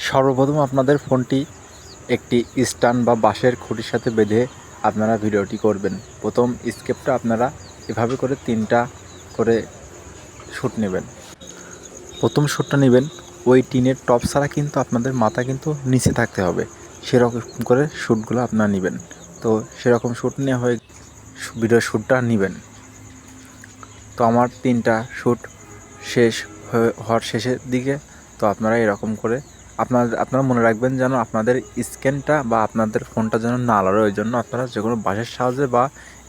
সর্বপ্রথম আপনাদের ফোনটি একটি স্ট্যান্ড বা বাঁশের খুঁটির সাথে বেঁধে আপনারা ভিডিওটি করবেন। প্রথম স্টেপটা আপনারা এভাবে করে 3টা করে শ্যুট নেবেন। প্রথম শ্যুটটা নেবেন, ওই টিনের টপ ছাড়া কিন্তু আপনাদের মাথা কিন্তু নিচে থাকতে হবে, সেরকম করে শ্যুটগুলো আপনারা নেবেন। তো সেরকম শ্যুট নেওয়া হয়ে ভিডিও শ্যুটটা নেবেন। তো আমার 3টা শ্যুট শেষ হওয়ার শেষের দিকে। তো আপনারা এরকম করে আপনারা মনে রাখবেন যেন আপনাদের স্ক্যানটা বা আপনাদের ফোনটা যেন না লড়ে, ওই জন্য আপনারা যে কোনো বাঁশের সাহায্যে বা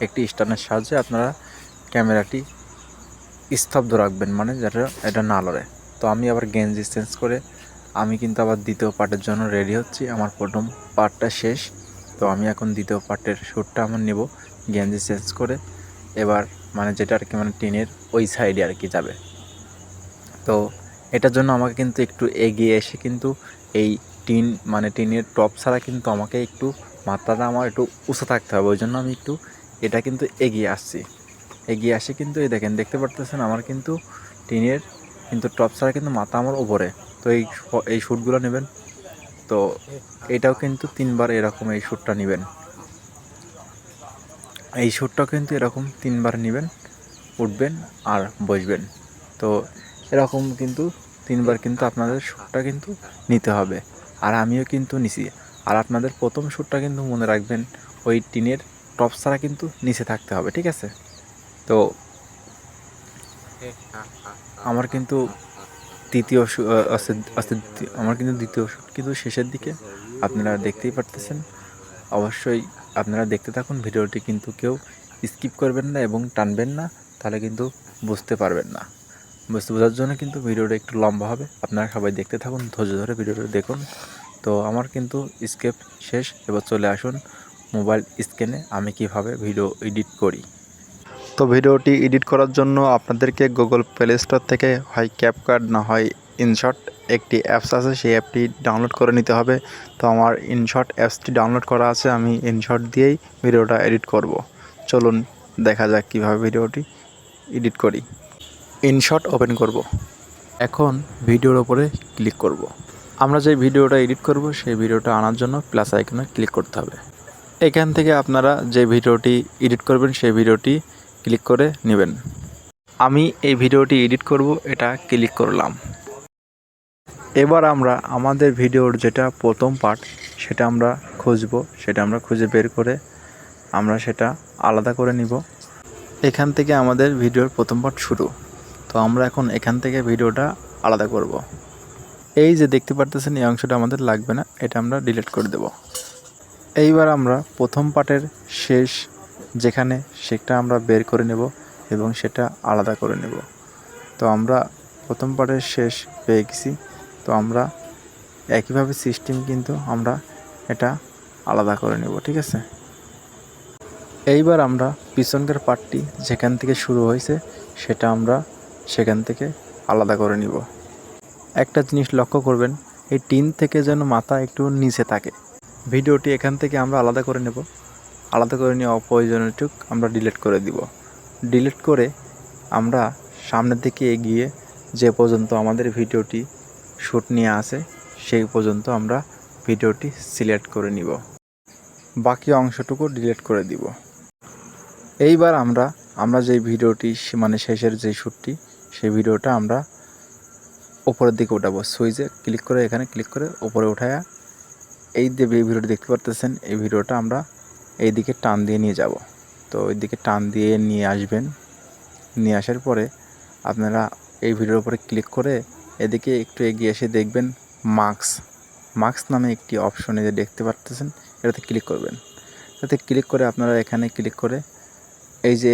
একটি স্ট্যান্ডের সাহায্যে আপনারা ক্যামেরাটি স্তব্ধ রাখবেন, মানে যাতে এটা না লড়ে। তো আমি আবার গেঞ্জি চেঞ্জ করে আমি কিন্তু আবার দ্বিতীয় পার্টের জন্য রেডি হচ্ছি। আমার প্রথম পার্টটা শেষ, তো আমি এখন দ্বিতীয় পার্টের শ্যুটটা আমার নেব গেঞ্জি চেঞ্জ করে। এবার মানে যেটা আর কি মানে টিনের ওই সাইডে আর কি যাবে। তো এটার জন্য আমাকে কিন্তু একটু এগিয়ে এসে কিন্তু এই টিনের টপ ছাড়া কিন্তু আমাকে একটু মাথাটা আমার একটু উঁচু থাকতে হবে, ওই জন্য আমি একটু এটা কিন্তু এগিয়ে আসছি। এগিয়ে আসে কিন্তু এই দেখতে পারতেছেন আমার কিন্তু টিনের কিন্তু টপ ছাড়া কিন্তু মাথা আমার উপরে। তো এই শ্যুটগুলো নেবেন। তো এটাও কিন্তু 3বার এরকম এই শ্যুটটা নেবেন। এই শ্যুটটাও কিন্তু এরকম 3বার নেবেন, উঠবেন আর বসবেন। তো এরকম কিন্তু 3বার কিন্তু আপনাদের শ্যুটটা কিন্তু নিতে হবে। আর আমিও কিন্তু নিছি। আর আপনাদের প্রথম শ্যুটটা কিন্তু মনে রাখবেন ওই টিনের টপ ছাড়া কিন্তু নিচে থাকতে হবে, ঠিক আছে? তো আমার কিন্তু আমার কিন্তু দ্বিতীয় শ্যুট কিন্তু শেষের দিকে, আপনারা দেখতেই পারতেছেন। অবশ্যই আপনারা দেখতে থাকুন ভিডিওটি, কিন্তু কেউ স্কিপ করবেন না এবং টানবেন না, তাহলে কিন্তু বুঝতে পারবেন না। বোঝার জন্য কিন্তু ভিডিওটা একটু লম্বা হবে, আপনারা সবাই দেখতে থাকুন, ধৈর্য ধরে ভিডিওটা দেখুন। তো আমার কিন্তু স্কেপ শেষ। এবার চলে আসুন মোবাইল স্ক্রিনে আমি কিভাবে ভিডিও এডিট করি। তো ভিডিওটি এডিট করার জন্য আপনাদেরকে গুগল প্লে স্টোর থেকে হয় ক্যাপকাট না হয় ইনশট একটি অ্যাপস আছে, সেই অ্যাপটি ডাউনলোড করে নিতে হবে। তো আমার ইনশট অ্যাপসটি ডাউনলোড করা আছে, আমি ইনশট দিয়েই ভিডিওটা এডিট করব। চলুন দেখা যাক কীভাবে ভিডিওটি এডিট করি। ইনশট ওপেন করব। এখন ভিডিওর ওপরে ক্লিক করব। আমরা যে ভিডিওটা এডিট করব সেই ভিডিওটা আনার জন্য প্লাস আইকনে ক্লিক করতে হবে। এখান থেকে আপনারা যে ভিডিওটি এডিট করবেন সেই ভিডিওটি ক্লিক করে নেবেন। আমি এই ভিডিওটি এডিট করব, এটা ক্লিক করলাম। এবার আমরা আমাদের ভিডিওর যেটা প্রথম পার্ট সেটা আমরা খুঁজব, সেটা আমরা খুঁজে বের করে আমরা সেটা আলাদা করে নিব। এখান থেকে আমাদের ভিডিওর প্রথম পার্ট শুরু। তো আমরা এখন এখান থেকে ভিডিওটা আলাদা করব। এই যে দেখতে পারতেছেন এই অংশটা আমাদের লাগবে না, এটা আমরা ডিলিট করে দেব। এইবার আমরা প্রথম পার্টের শেষ যেখানে সেটা আমরা বের করে নেব এবং সেটা আলাদা করে নেব। তো আমরা প্রথম পার্টের শেষ পেয়ে গেছি। তো আমরা একইভাবে সিস্টেম কিন্তু আমরা এটা আলাদা করে নেব, ঠিক আছে? এইবার আমরা পিছনকার পার্টটি যেখান থেকে শুরু হয়েছে সেটা আমরা সেখান থেকে আলাদা করে নিব। একটা জিনিস লক্ষ্য করবেন, এই টিন থেকে যেন মাথা একটু নিচে থাকে। ভিডিওটি এখান থেকে আমরা আলাদা করে নেব। আলাদা করে নিয়ে অপ্রয়োজনীয়টুক আমরা ডিলিট করে দিব। ডিলিট করে আমরা সামনের দিকে এগিয়ে যে পর্যন্ত আমাদের ভিডিওটি শ্যুট নিয়ে আসে সেই পর্যন্ত আমরা ভিডিওটি সিলেক্ট করে নিব, বাকি অংশটুকু ডিলিট করে দিব। এইবার আমরা যে ভিডিওটি মানে শেষের যে শ্যুটটি সেই ভিডিওটা আমরা উপরের দিকে উঠাবো। সুইচে ক্লিক করে এখানে ক্লিক করে উপরে উঠায়া এই যে ভিডিওটি দেখতে পারতেছেন এই ভিডিওটা আমরা এই দিকে টান দিয়ে নিয়ে যাব। তো ওই দিকে টান দিয়ে নিয়ে আসবেন। নিয়ে আসার পরে আপনারা এই ভিডিওর উপরে ক্লিক করে এদিকে একটু এগিয়ে এসে দেখবেন মার্কস নামে একটি অপশনে যে দেখতে পারতেছেন এটাতে ক্লিক করবেন। এটাতে ক্লিক করে আপনারা এখানে ক্লিক করে এই যে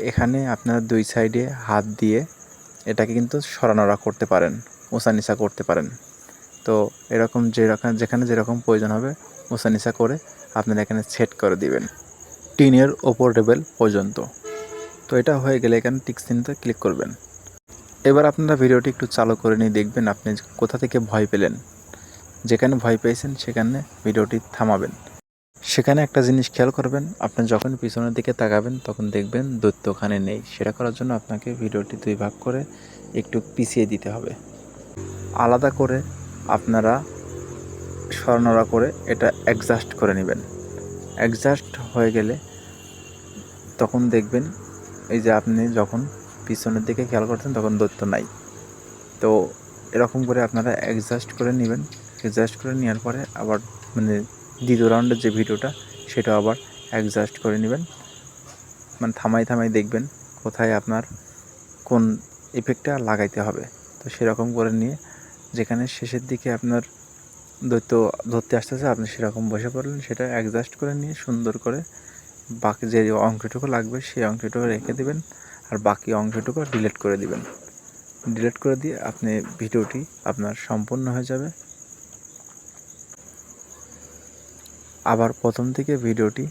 এখানে আপনারা দুই সাইডে হাত দিয়ে এটাকে কিন্তু সরানোরা করতে পারেন, উঁচা নিচা করতে পারেন। তো এরকম যেখানে যেরকম প্রয়োজন হবে উঁচা নিচা করে আপনারা এখানে সেট করে দিবেন টিনের ওপর লেভেল পর্যন্ত। তো এটা হয়ে গেলে এখানে টিক চিহ্নতে ক্লিক করবেন। এবার আপনারা ভিডিওটি একটু চালু করে নিয়ে দেখবেন আপনি কোথা থেকে ভয় পেলেন। যেখানে ভয় পেয়েছেন সেখানে ভিডিওটি থামাবেন। সেখানে একটা জিনিস খেয়াল করবেন, আপনি যখন পিছনের দিকে তাকাবেন তখন দেখবেন দৈত্য ওখানে নেই। সেটা করার জন্য আপনাকে ভিডিওটি 2 ভাগ করে একটু পিছিয়ে দিতে হবে। আলাদা করে আপনারা সরানোড়া করে এটা অ্যাডজাস্ট করে নেবেন। অ্যাডজাস্ট হয়ে গেলে তখন দেখবেন এই যে আপনি যখন পিছনের দিকে খেয়াল করছেন তখন দৈত্য নাই। তো এরকম করে আপনারা অ্যাডজাস্ট করে নেবেন। অ্যাডজাস্ট করে নেওয়ার পরে আবার মানে দ্বিতীয় রাউন্ডের যে ভিডিওটা সেটা আবার অ্যাডজাস্ট করে নেবেন। মানে থামাই দেখবেন কোথায় আপনার কোন ইফেক্টটা লাগাইতে হবে। তো সেরকম করে নিয়ে যেখানে শেষের দিকে আপনার দৈত্য ধরতে আসতেছে আপনি সেরকম বসে পড়লেন, সেটা অ্যাডজাস্ট করে নিয়ে সুন্দর করে বাকি যে অংশটুকু লাগবে সেই অংশটুকু রেখে দেবেন, আর বাকি অংশটুকু ডিলিট করে দিবেন। ডিলিট করে দিয়ে আপনি ভিডিওটি আপনার সম্পূর্ণ হয়ে যাবে। আবার প্রথম থেকে ভিডিওটি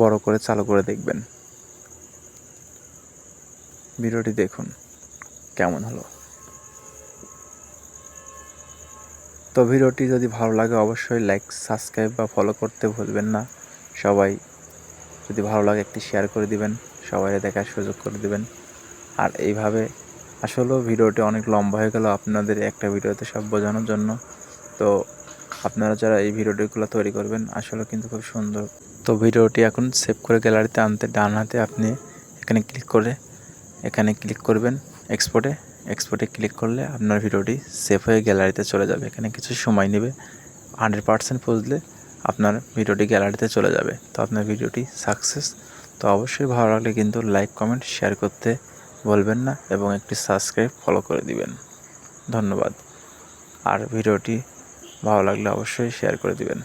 বড় করে চালু করে দেখবেন। ভিডিওটি দেখুন কেমন হলো। তো ভিডিওটি যদি ভালো লাগে অবশ্যই লাইক, সাবস্ক্রাইব বা ফলো করতে ভুলবেন না। সবাই যদি ভালো লাগে একটি শেয়ার করে দিবেন, সবাই দেখার সুযোগ করে দিবেন। আর এইভাবে আসলেও ভিডিওটি অনেক লম্বা হয়ে গেল আপনাদের একটা ভিডিওতে সব বোঝানোর জন্য। তো আপনারা যারা এই ভিডিওটিগুলো তৈরি করবেন আসলে কিন্তু খুব সুন্দর। তো ভিডিওটি এখন সেভ করে গ্যালারিতে আনতে ডান হাতে আপনি এখানে ক্লিক করবেন এক্সপোর্টে ক্লিক করলে আপনার ভিডিওটি সেভ হয়ে গ্যালারিতে চলে যাবে। এখানে কিছু সময় নেবে, 100% পৌঁছলে আপনার ভিডিওটি গ্যালারিতে চলে যাবে। তো আপনার ভিডিওটি সাকসেস। তো অবশ্যই ভালো লাগলে কিন্তু লাইক, কমেন্ট, শেয়ার করতে বলবেন না এবং একটি সাবস্ক্রাইব, ফলো করে দিবেন। ধন্যবাদ। আর ভিডিওটি ভালো লাগলে অবশ্যই শেয়ার করে দিবেন।